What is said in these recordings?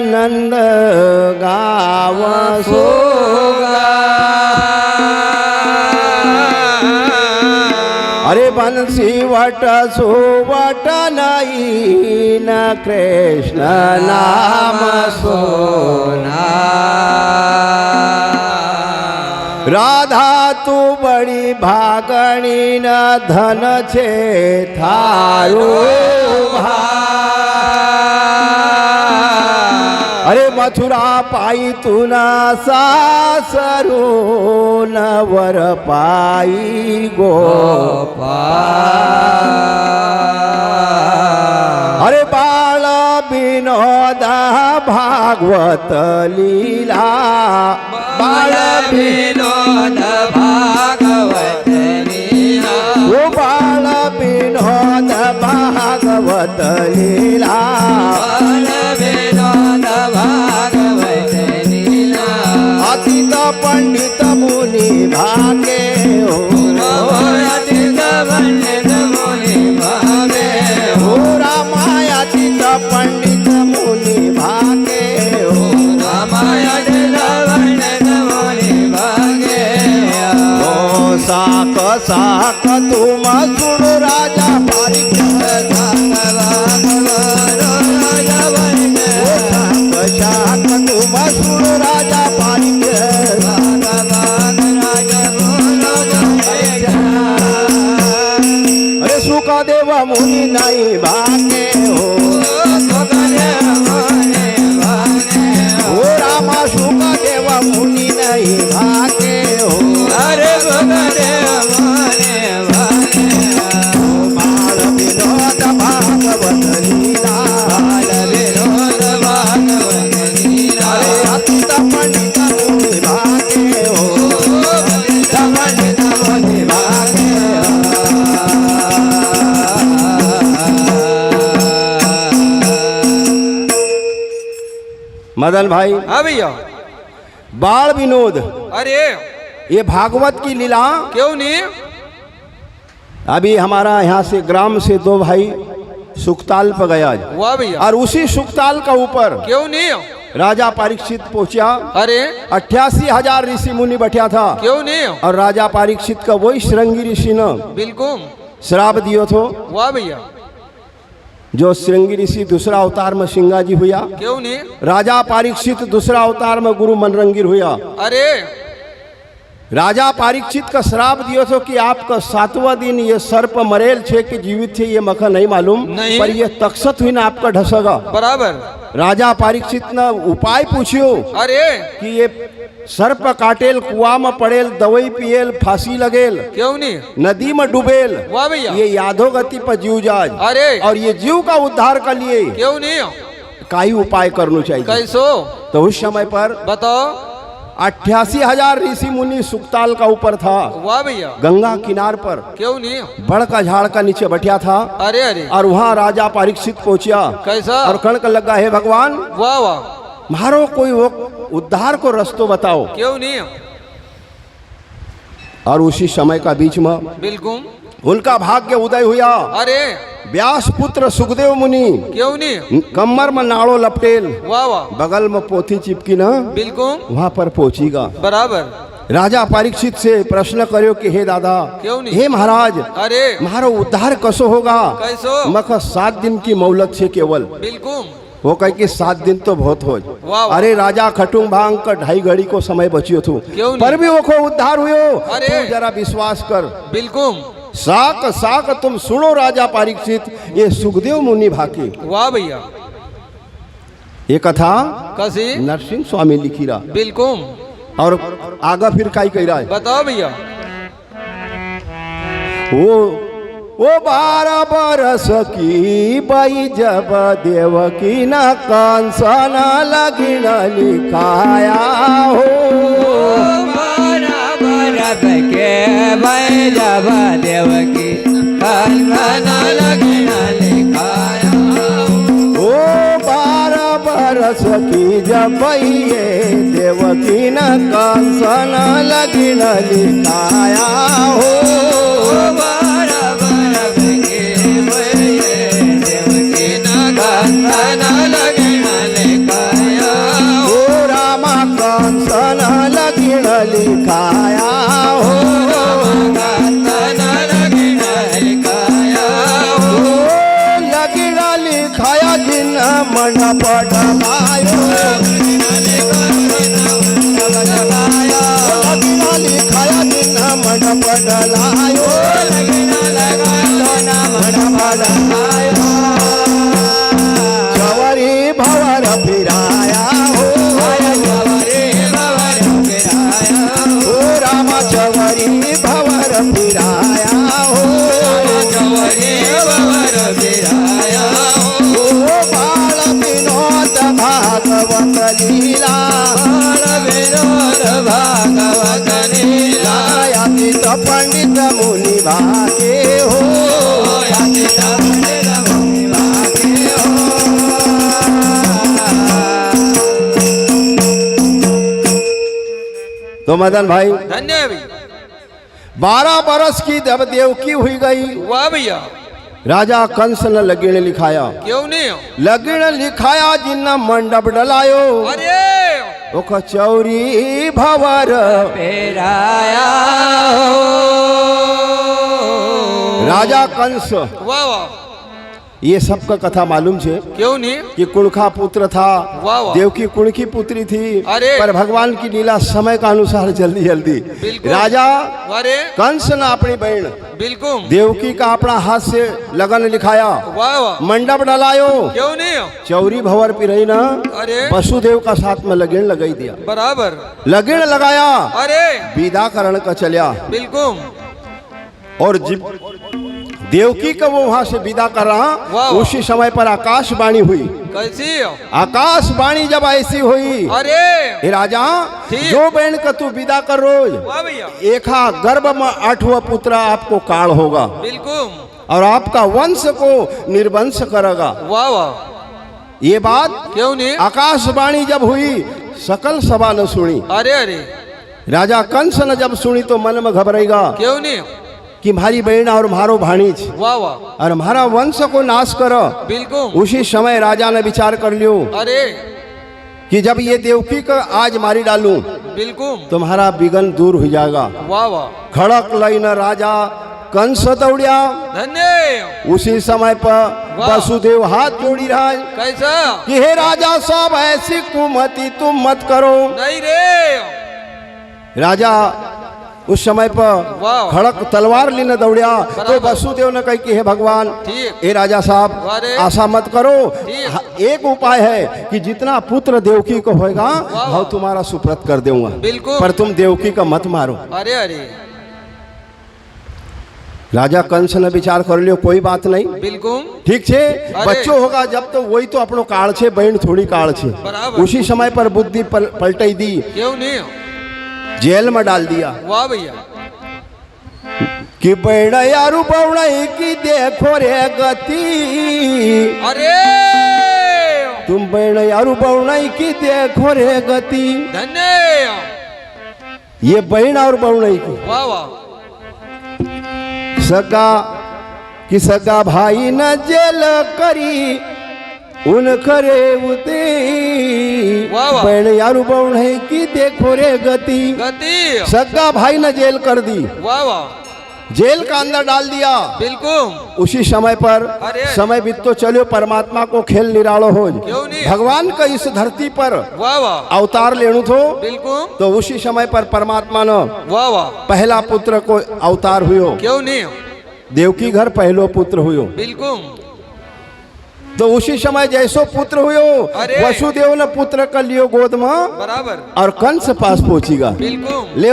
नंद गाव सोगा अरे बंसी वट सोवट नहीं न कृष्ण नाम सोना राधा तू बड़ी भागणी न धन छे थारो अरे मथुरा पाई तू ना सासरो न वर पाई गोपाल अरे बाल विनोदा भागवत लीला बाल विनोद भागवत लीला ओ बाल विनोद भागवत लीला बाल विनोद भागवत लीला अतीत पंडित मुनि भागे हो अतीत पंडित मुनि भागे हो रामायतीत पंडित मुनि भागे हो रामायतीत पंडित मुनि भागे हो साक साक तुम सुन राजा पारिक शाक तुम सुन राजा पारिक अरे सुखदेव मुनि नहीं भागे हो रामा सुखदेव मुनि नहीं भागे हो अरे सुखदेव मुनि भागे बाल विनोद भागवत लीला बाल विनोद भागवत लीला अरे अतीत पंडित मुनि भागे हो पंडित मुनि भागे मदन भाई हाँ भैया बाल विनोद अरे ये भागवत की लीला क्यों नहीं अभी हमारा यहाँ से ग्राम से दो भाई सुखताल पर गया वाह भैया और उसी सुखताल का ऊपर क्यों नहीं राजा परीक्षित पहुंचा अरे 88,000 ऋषि मुनि बैठा था क्यों नहीं और राजा परीक्षित का वही श्रृंगी ऋषि ने बिल्कुल श्राप दियो थो वाह भैया जो श्रृंगी ऋषि दूसरा अवतार में सिंगा जी हुआ क्यों नहीं राजा परीक्षित दूसरा अवतार में गुरु मनरंगीर हुआ अरे राजा परीक्षित का श्राप दियो थो कि आपका 7वां दिन ये सर्प मरेल छे कि जीवित छे ये मखा नहीं मालूम नहीं। पर ये तक्षत हुई ना आपका ढसगा बराबर राजा परीक्षित ने उपाय पूछियो अरे कि ये सर्प काटेल कुआ में पड़ेल दवाई पिएल फांसी लगेल क्यों नहीं नदी में डूबेल वाह भैया ये यादो गति पर जीव जाज अरे और ये जीव का उद्धार के लिए क्यों नहीं काई उपाय करना चाहिए कैसो तो उस समय पर बताओ 88,000 ऋषि मुनि सुखताल का ऊपर था वाह भैया गंगा किनार पर क्यों नहीं बड़ का झाड़ का नीचे बैठा था अरे अरे और वहाँ राजा परीक्षित पहुंचा कैसा और कणक लगा है भगवान वाह वाह मारो कोई वो उद्धार को रस्तो बताओ क्यों नहीं और उसी समय का बीच में बिल्कुल उनका भाग्य उदय हुआ अरे व्यास पुत्र सुखदेव मुनि क्यों नहीं कमर में नाड़ो लपटेल वाह वाह बगल में पोथी चिपकी ना बिल्कुल वहां पर पहुंचीगा बराबर राजा परीक्षित से प्रश्न करो कि हे दादा क्यों नहीं हे महाराज अरे मारो उद्धार कसो होगा कैसो मख 7 दिन की मोहलत से केवल बिल्कुल वो कह कि 7 दिन तो बहुत हो वाह। अरे राजा खटुंग भांग का 2.5 घड़ी को समय बचियो थू क्यों नहीं? पर भी वो को उद्धार हुयो अरे। तू जरा विश्वास कर बिल्कुल साक साक तुम सुनो राजा परीक्षित ये सुखदेव मुनि भाकी वाह भैया ये कथा कसी नरसिंह स्वामी लिखी रहा बिल्कुल और आगा फिर काई कह रहा है बताओ भैया वो 12 बरस की बई जब देवकी न कंसन लगिन लिखाया हो बरस के भाई जब देवकी कंसन लगिन लिखाया ओ 12 बरस की जब ये देवकी न कंसन लगिन लिखाया हो कंसन लगिन लिखाया मंडप डलायो लगिना लिखाया दिन मंडप डलायो चवरी भवर फिराया हो रामा चवरी भवर फिराया हो बाल विनोद भागवत लीला यातीत पंडित मुनि भागे हो तो मदन भाई धन्य है भैया 12 बरस की जब देवकी हुई गई वाह भैया राजा कंस ने लगीण लिखाया क्यों नहीं लगीण लिखाया जिन्ना मंडप डलायो अरे ओ कचौरी भवर फेराया राजा कंस वाह वाह ये सबका कथा मालूम छे क्यों नहीं कि कुणखा पुत्र था वाह वाह। देवकी कुणखी पुत्री थी अरे। पर भगवान की लीला समय का अनुसार जल्दी जल्दी बिल्कुल। राजा अरे कंस ने अपनी बहन बिल्कुल देवकी का अपना हाथ से लगन लिखाया वाह वाह मंडप डलायो क्यों नहीं चौरी भवर पिरई ना अरे वसुदेव का साथ में लगीण लगाई दिया बराबर लगीण लगाया अरे विदा करण का चलिया बिल्कुल और देवकी का वो वहां से विदा कर रहा वाह। उसी समय पर आकाशवाणी हुई कैसी आकाशवाणी जब ऐसी हुई अरे हे राजा ठीक। जो बहन का तू विदा कर रोज वाह भैया एका गर्भ में 8वां पुत्र आपको काल होगा बिल्कुल और आपका वंश को निर्वंश करेगा वाह वाह ये बात क्यों नहीं आकाशवाणी जब हुई सकल सभा ने सुनी अरे अरे राजा कंस ने जब सुनी तो मन में घबराएगा क्यों नहीं कि मारी बहन और मारो भाणीज वाह वाह और हमारा वंश को नाश करो बिल्कुल उसी समय राजा ने विचार कर लियो अरे कि जब ये देवकी का आज मारी डालूं बिल्कुल तुम्हारा विघ्न दूर हो जाएगा वाह वाह खड़क लईन राजा कंस दौड़िया धन्य उसी समय पर वाह। वसुदेव हाथ जोड़ी रहा है कैसा कि हे राजा सब ऐसी कुमति तुम मत करो नहीं रे राजा उस समय पर वाह। खड़क तलवार लेने दौड़िया तो बराबर। वसुदेव ने कही कि हे भगवान ठीक ए राजा साहब अरे। आशा मत करो ठीक। एक उपाय है कि जितना पुत्र देवकी को होएगा वाह। मैं तुम्हारा सुप्रत कर दूंगा बिल्कुल। पर तुम देवकी का मत मारो अरे अरे राजा कंस ने विचार कर लियो कोई बात नहीं बिल्कुल ठीक छे बच्चों होगा जब तो वही तो अपनो काल छे बहन थोड़ी काल छे बराबर। उसी समय पर बुद्धि पलटाई दी क्यों नहीं जेल में डाल दिया वाह भैया कि बहन यारू बउड़ई की देखो रे गति अरे तुम बहन यारू बउड़ई की देखो रे गति धन्य ये बहन और बउड़ई की वाह वाह सगा भाई न जेल करी उन करे उते वाह वाह। बहन यारू बउड़ई की देखो रे गति गति सगा भाई ने जेल कर दी वाह वाह जेल का अंदर डाल दिया बिल्कुल उसी समय पर अरे। समय बीतो चलो परमात्मा को खेल निरालो हो क्यों नहीं? भगवान का इस धरती पर वाह वाह अवतार लेनु थो बिल्कुल तो उसी समय पर परमात्मा ने वाह वाह पहला पुत्र को अवतार हुयो क्यों नहीं देवकी घर पहलो पुत्र हुयो बिल्कुल तो उसी समय जैसो पुत्र हुयो अरे। वसुदेव ने पुत्र कर लियो गोद में बराबर और कंस पास पहुंचेगा बिल्कुल ले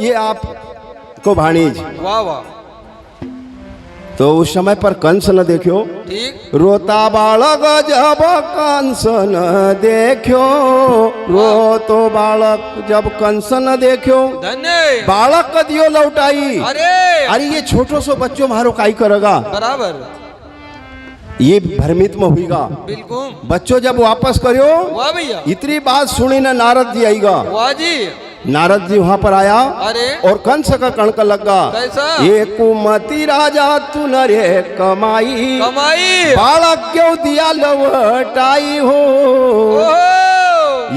ये आप को भाणीज वाह वाह तो उस समय पर कंस न देखो ठीक रोता बालक जब कंस न देखो रोतो बालक जब कंस न देखो धन्य बालक का दियो लौटाई अरे अरे ये छोटो सो बच्चों मारो काई करेगा बराबर ये भ्रमित में हुईगा बिल्कुल बच्चों जब वापस करियो वाह भैया इतनी बात सुनी ना नारद जी आईगा वाह जी नारद जी वहां पर आया अरे और कंस का कणक लगा कैसा ये कुमति राजा तू न रे कमाई कमाई बालक क्यों दिया लवटाई हो ओहो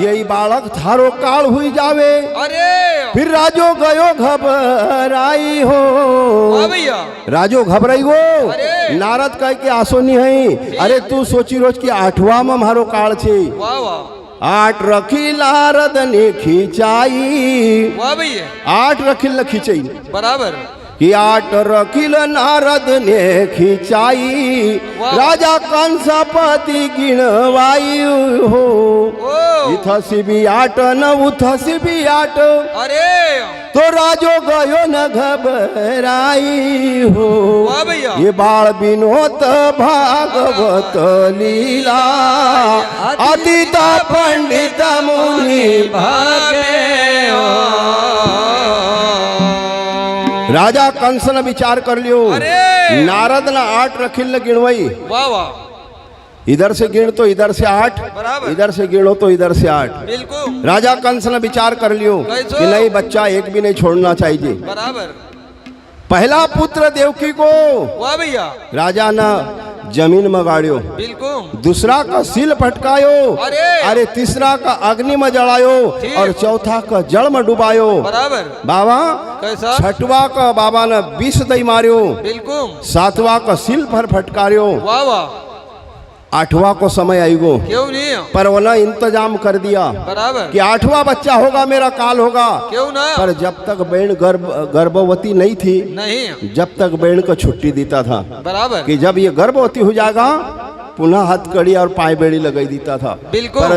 यही बालक थारो काल हुई जावे अरे फिर राजो गयो घबराई हो। वाह भैया राजो घबराई हो। अरे। नारद कह के आसो नहीं है। अरे तू सोची रोज की 8वां में मारो काल छे। वाह वाह 8 रखी नारद ने खींचाई। वाह भैया 8 रखिल न खींचाई बराबर कि 8 रखिल नारद ने खींचाई। वाह। राजा कंसपति गिणवाई हो। ओ इथसी भी 8 न उथसी भी 8। अरे तो राजो गयो न घबराई हो। वाह भैया ये बाल विनोद भागवत लीला अतीत पंडित मुनि भागे राजा कंस ने विचार कर लियो। अरे। नारद ना 8 रखिल न गिणवई। वाह वाह इधर से गिण तो इधर से 8, बराबर। इधर से गिनो तो इधर से 8। बिल्कुल राजा कंस ने विचार कर लियो कैसो? कि नहीं बच्चा एक भी नहीं छोड़ना चाहिए। बराबर पहला पुत्र देवकी को वाह भैया राजा ने जमीन में गाड़ियो। बिल्कुल दूसरा का सिल फटकायो। अरे। अरे तीसरा का अग्नि में जलायो। ठीक। और चौथा का जल में डुबायो। बराबर बाबा कैसा 6वां का बाबा ने विष दई मारियो। बिल्कुल 7वां का सिल पर फटकारियो। वाह वाह 8वां को समय आईगो क्यों नहीं पर वो ना इंतजाम कर दिया बराबर कि 8वां बच्चा होगा मेरा काल होगा। क्यों ना पर जब तक बहन गर्भवती नहीं थी नहीं जब तक बहन को छुट्टी देता था बराबर कि जब ये गर्भवती हो जाएगा पुनः हथकड़ी और पाए बेड़ी लगाई देता था। बिल्कुल पर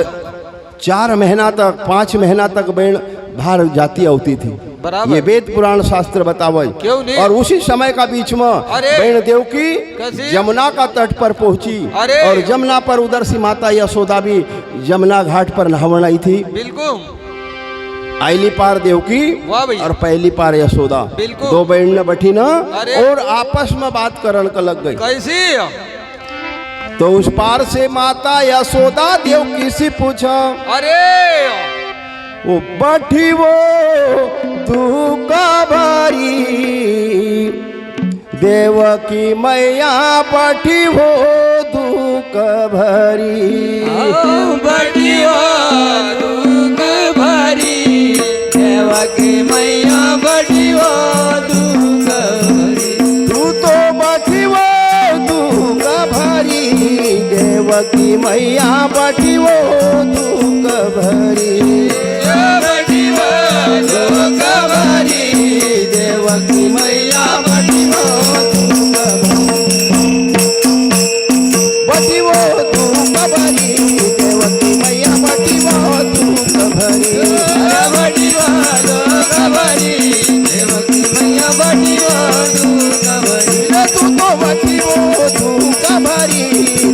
4 महीना तक 5 महीना तक बहन बाहर जाती होती थी। बराबर। ये वेद पुराण शास्त्र बतावे। क्यों नहीं? और उसी समय का बीच में अरे। बहन देवकी कैसी? जमुना का तट पर पहुंची। अरे। और जमुना पर उधर से माता यशोदा भी जमुना घाट पर नहावन आई थी। बिल्कुल आईली पार देवकी वाह भैया। और पहली पार यशोदा। बिल्कुल। 2 बहन ने बैठी ना अरे। और आपस में बात करन का लग गई। कैसी तो उस पार से माता यशोदा देवकी से पूछा अरे वो बैठी वो दुका भारी देवकी मैया बैठी हो दुख भरी। बड़ियो दुख भरी देवकी मैया बड़ियो दुख भरी। तू तो बैठी वो दुख भरी देवकी मैया बैठी वो दुख भरी। बड़ियो दुख भरी देवकी मैया बैठी वो दुख भरी देवकी मैया बैठी वो दुख भरी। बड़ियो दुख भरी देवकी मैया बड़ियो दुख भरी। तू तो बैठी वो दुख भरी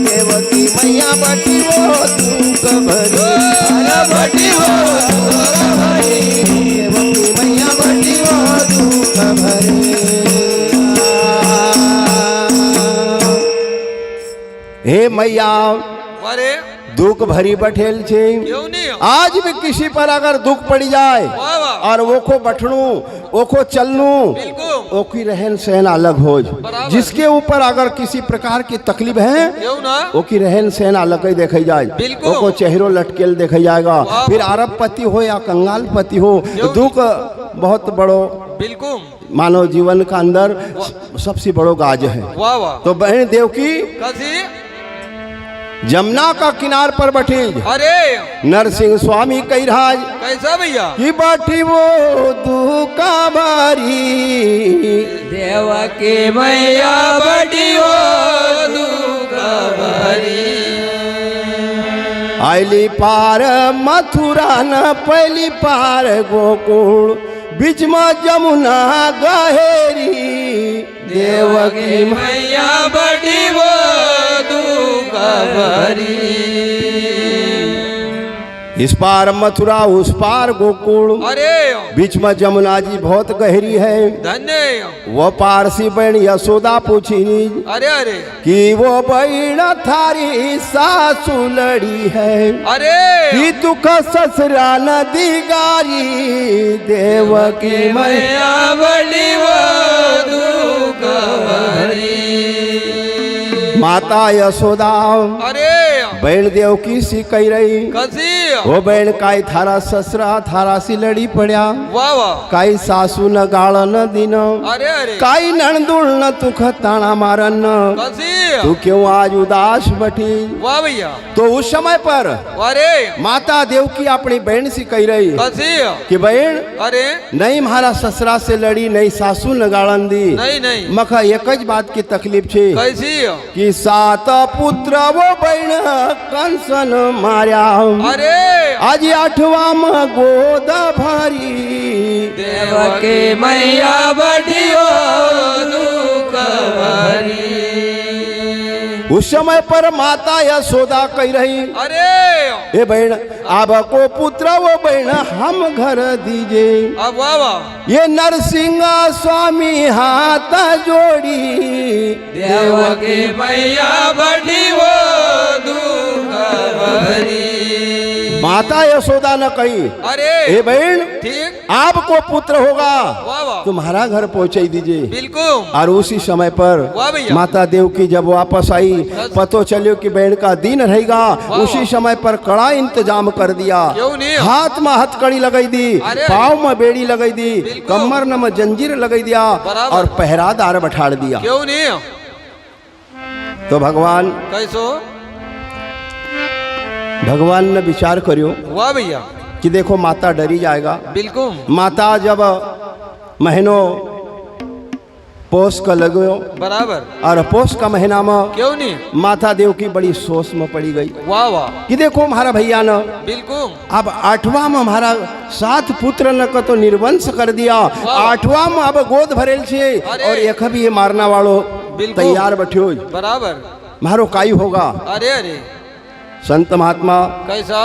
देवकी मैया बैठी वो दुख भरी। बड़ियो दुख भरी देवकी मैया बैठी वो दुख भरी। हे मैया अरे दुख भरी बैठेल छे। क्यों नहीं आज भी किसी पर अगर दुख पड़ जाए वाह वाह और वो को बैठनू वो को चलनू बिल्कुल ओकी रहन सहन अलग हो। बराबर। जिसके ऊपर अगर किसी प्रकार की तकलीफ है क्यों ना ओकी रहन सहन अलग ही देखी जाए। बिल्कुल। ओको चेहरो लटकेल देखा जाएगा। वाह। फिर अरब पति हो या कंगाल पति हो क्यों? दुख बहुत बड़ो बिल्कुल मानव जीवन का अंदर सबसे बड़ो गाज है। वाह वाह तो बहन देवकी कैसी जमुना का किनार पर बैठी अरे नरसिंह स्वामी कही राज कैसा भैया की बैठी वो दुका भारी देवकी मैया बड़ियो दुख भरी। आईली पार मथुरा न पहली पार गोकुल बीच में जमुना गहेरी देवकी मैया बड़ियो दुख भरी। इस पार मथुरा उस पार गोकुल अरे बीच में जमुना जी बहुत गहरी है। धन्य वो पारसी बहन यशोदा पूछी अरे अरे कि वो बहन थारी सासू लड़ी है अरे कि दुख ससुरा नदी गारी देवकी मैया मैया बड़ियो दुख भरी। माता यशोदा अरे बहन देवकी सी कही रही, कशी हो बहन काय थारा ससरा थारासी लड़ी पड्या, वा वा काही सासू न गाळ न दिन, अरे अरे काही नणदुळ न तुख ताना मारन, कशी तू क्यों आज उदास बैठी। वाह भैया तो उस समय पर अरे माता देवकी अपनी बहन से कही रही कशी कि बहन अरे नहीं महारा ससरा से लड़ी, नहीं सासू न गाळन दी, नहीं नहीं मखा एक ज बात की तकलीफ छे कैसी कि 7 पुत्र वो बहन कंसन मार्या, अरे आज 8वां में गोद भरी, देव के मैया बड़ी वो दुख भरी। उस समय पर माता यशोदा कही रही, अरे हे बहन अब को पुत्र वो बहन हम घर दीजिए। अब वाह वाह ये नरसिंह स्वामी हाथ जोड़ी, देव के मैया बड़ी वो दुख भरी। माता यशोदा ने कही, अरे हे बहन ठीक आपको पुत्र होगा, वाह वाह तुम्हारा घर पहुंचा दीजिए। बिल्कुल और उसी समय पर वाह भैया माता देवकी जब वापस आई, पतो चलियो कि बहन का दिन रहेगा, उसी समय पर कड़ा इंतजाम कर दिया। क्यों नहीं? हाथ में हथकड़ी लगाई दी, अरे पाँव में बेड़ी लगाई दी, बिल्कुल। कमर में जंजीर लगाई दिया बराबर। और पहरादार बैठाड़ दिया। क्यों नहीं तो भगवान ने विचार करियो वाह भैया कि देखो माता डरी जाएगा। बिल्कुल माता जब महीनों पोष का लगो बराबर और पोष का महीना में क्यों नहीं माता देव की बड़ी सोच में पड़ी गई वाह वाह कि देखो हमारा भैया न बिल्कुल अब 8वां में हमारा 7 पुत्र न का तो निर्वंश कर दिया, 8वां में अब गोद भरेल छे अरे। और एक भी ये मारना वालो बिल्कुल। तैयार बैठो बराबर मारो काई होगा। अरे अरे संत महात्मा कैसा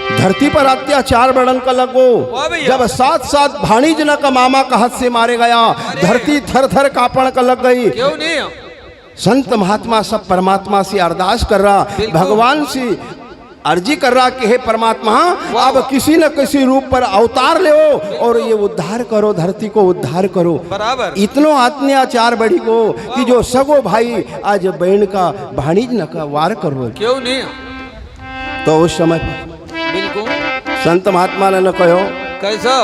धरती पर अत्याचार बढ़न का लगो, वाह भैया। जब 7 भाणी जना का मामा का हाथ से मारे गया, धरती थर थर कांपण का लग गई। क्यों नहीं संत महात्मा सब परमात्मा से अरदास कर रहा, बिल्कुल। भगवान से अर्जी कर रहा कि हे परमात्मा अब किसी न किसी रूप पर अवतार ले और ये उद्धार करो, धरती को उद्धार करो। बराबर इतनो अत्याचार बढ़ी को कि जो सगो भाई आज बहन का भाणीज न का वार करो। क्यों नहीं तो उस समय बिल्कुल संत महात्मा ने कहो, कैसा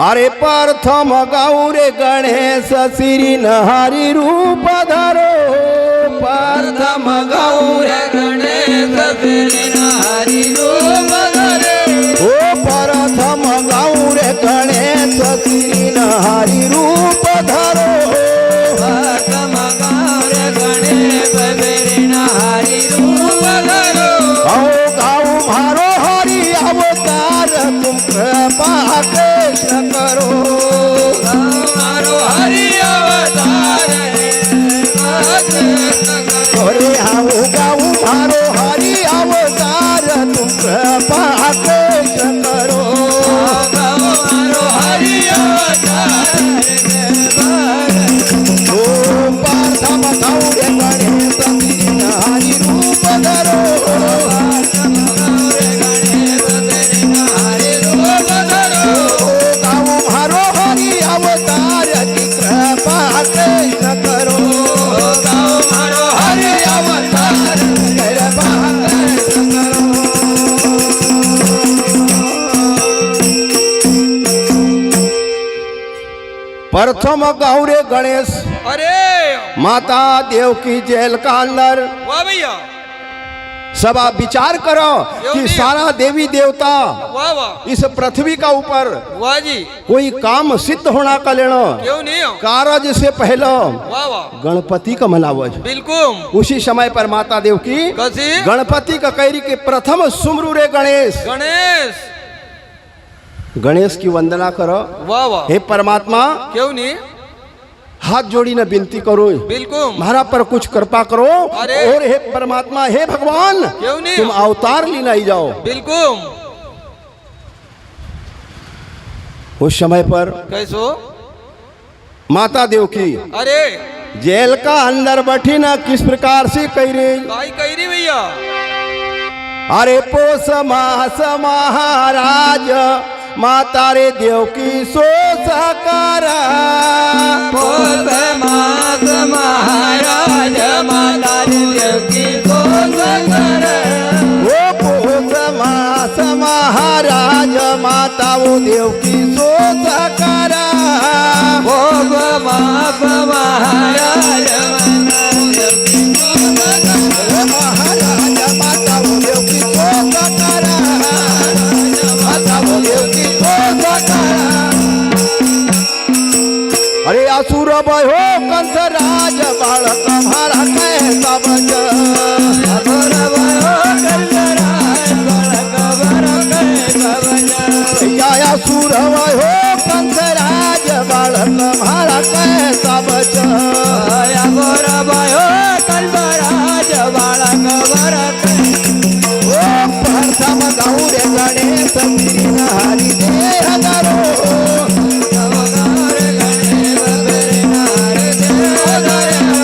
अरे प्रथम गौरे गणेश श्री नहरि रूप धरो, प्रथम गौरे गणेश हरि रूप धरे। ओ प्रथम गौरे गणेश श्री नहरि रूप धरो, प्रथम गौर गणेश हरि रूप धरो। आओ गाओ मारो हरि अवतार तुम कृपा कृष्ण करो, हमारो हरि अवतार अरे आओ गाओ मारो हरि अवतार तुम कृपा कृष्ण करो। हमारो हरि अवतार ओ प्रथम गौरे गणेश श्री नहरि रूप धरो, गाओ मारो हरि अवतार की कृपा कृष्ण करो, हमारो हरि अवतार कृपा कृष्ण करो। प्रथम गौरे गणेश अरे माता देव की जेल का अंदर वाह भैया सब आप विचार करो कि सारा देवी देवता वाह वाह इस पृथ्वी का ऊपर वाह जी कोई काम सिद्ध होना का लेना क्यों नहीं कारज से पहले वाह वाह गणपति का मनावज। बिल्कुल उसी समय पर माता देव की कैसी गणपति का कैरी के प्रथम सुमरू रे गणेश, गणेश गणेश की वंदना करो। वाह वाह हे परमात्मा क्यों नहीं हाथ जोड़ी न विनती करो, बिल्कुल महारा पर कुछ कृपा करो। अरे। और हे परमात्मा हे भगवान क्यों नहीं तुम अवतार लीना ही जाओ। बिल्कुल उस समय पर कैसो माता देव की अरे जेल का अंदर बैठी ना किस प्रकार से कह रही, काई कह रही भैया अरे पोस मास महाराज माता रे देव की सो सकारा, पोस मास महाराज माता देव की सोच कंदर ओ पोष मास महाराज माता वो देव की सोच करा भोग माप महाराज महाराज माता वो देव की सोच करा माता वो देव की सोच करा अरे असुर भयो कंस राज बालक हमारा कैसा बच अघोर भयो कंदराज बालक हमारा कैसा बच या असुर भयो कंस राज बालक हमारा कैसा बच अघोर भयो कंदराज बालक हमारा ओ प्रथम गौरे गणेश हरि देह धरो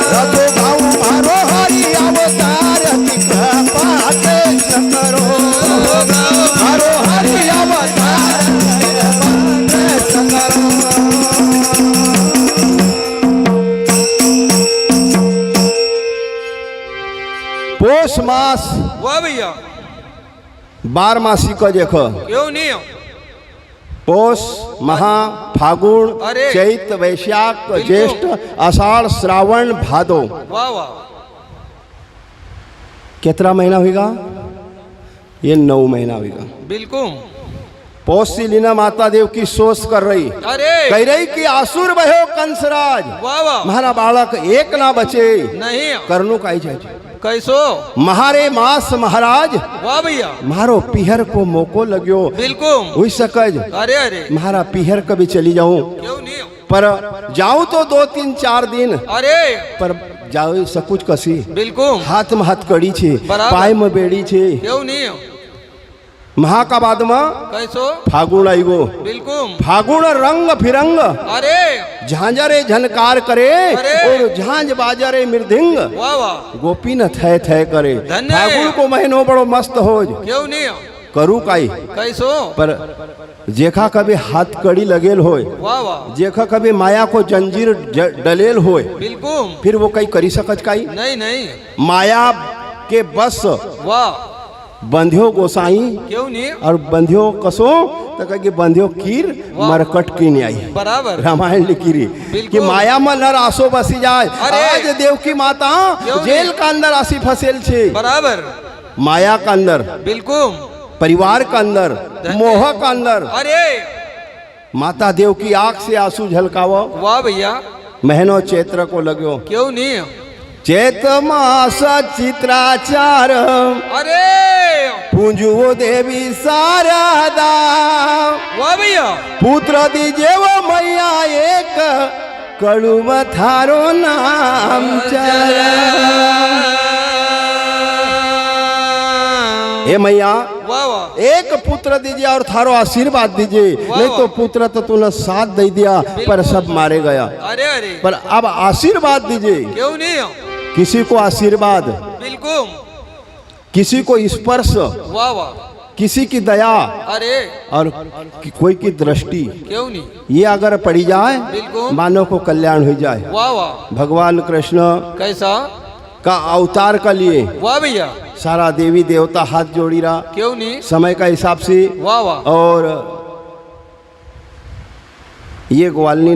रतो भाऊ मारो हरि अवतार पाते करो मारो हरि अवतार करो पोष मास वाह भैया 12 मासी का देखो क्यों नहीं पोष महा फागुन अरे। चैत वैशाख बिल्कुल। ज्येष्ठ आषाढ़ श्रावण भादो वाह वाह कितना महीना होगा ये 9 महीना होगा बिल्कुल पोष से लीना माता देव की सोच कर रही अरे कह रही कि आसुर भयो कंसराज वाह वाह महारा बालक एक ना बचे नहीं करनु काई जाए कैसो महारे मास महाराज वाह भैया मारो पिहर को मोको लग्यो बिल्कुल हुई सकज अरे अरे महारा पिहर कभी चली जाऊं क्यों नहीं पर जाऊं तो 2-3-4 दिन अरे पर जाओ सकुच कसी बिल्कुल हाथ में हथकड़ी छे बराबर। पाय में बेड़ी छे क्यों नहीं महा का बाद में कैसो फागुन आईगो बिल्कुल फागुन रंग फिरंग अरे झांझरे झनकार करे अरे। और झांझ बाजरे मृदंग वाह वाह गोपी न थे थे करे धन्य। फागुन को महीनो बड़ो मस्त हो क्यों नहीं करू काई कैसो पर जेखा कभी हाथ कड़ी लगेल होय वाह वाह जेखा कभी माया को जंजीर डलेल होय बिल्कुल फिर वो कई करी सकत काई नहीं नहीं माया के बस वाह बंध्यो गोसाई क्यों नहीं और बंध्यो कसो तो कहे बंध्यो कीर वाह। मरकट की नहीं आई बराबर रामायण लिखी रही बिल्कुल। कि माया में नर आसो बसी जाए अरे। आज देव की माता क्यों जेल नहीं? का अंदर आसी फसेल छे बराबर माया का अंदर बिल्कुल परिवार का अंदर मोह का अंदर अरे माता देव की आंख से आंसू झलकावो वाह भैया महीनो चैत्र को लगो क्यों नहीं चैत मास चित्राचार अरे पूंजुओ देवी शारदा वाह भैया पुत्र दीजे वो मैया एक कड़ुव थारो नाम चला हे मैया वाह वाह एक पुत्र दीजिए और थारो आशीर्वाद दीजिए नहीं तो पुत्र तो तूने साथ दे दिया पर सब मारे गया अरे अरे पर अब आशीर्वाद दीजिए क्यों नहीं किसी को आशीर्वाद बिल्कुल किसी को स्पर्श वाह वाह किसी की दया अरे और कोई की दृष्टि क्यों नहीं ये अगर पड़ी जाए बिल्कुल। मानव को कल्याण हो जाए वाह वाह भगवान कृष्ण कैसा का अवतार का लिए वाह भैया सारा देवी देवता हाथ जोड़ी रहा क्यों नहीं समय का हिसाब से वाह वाह और ये ग्वालनी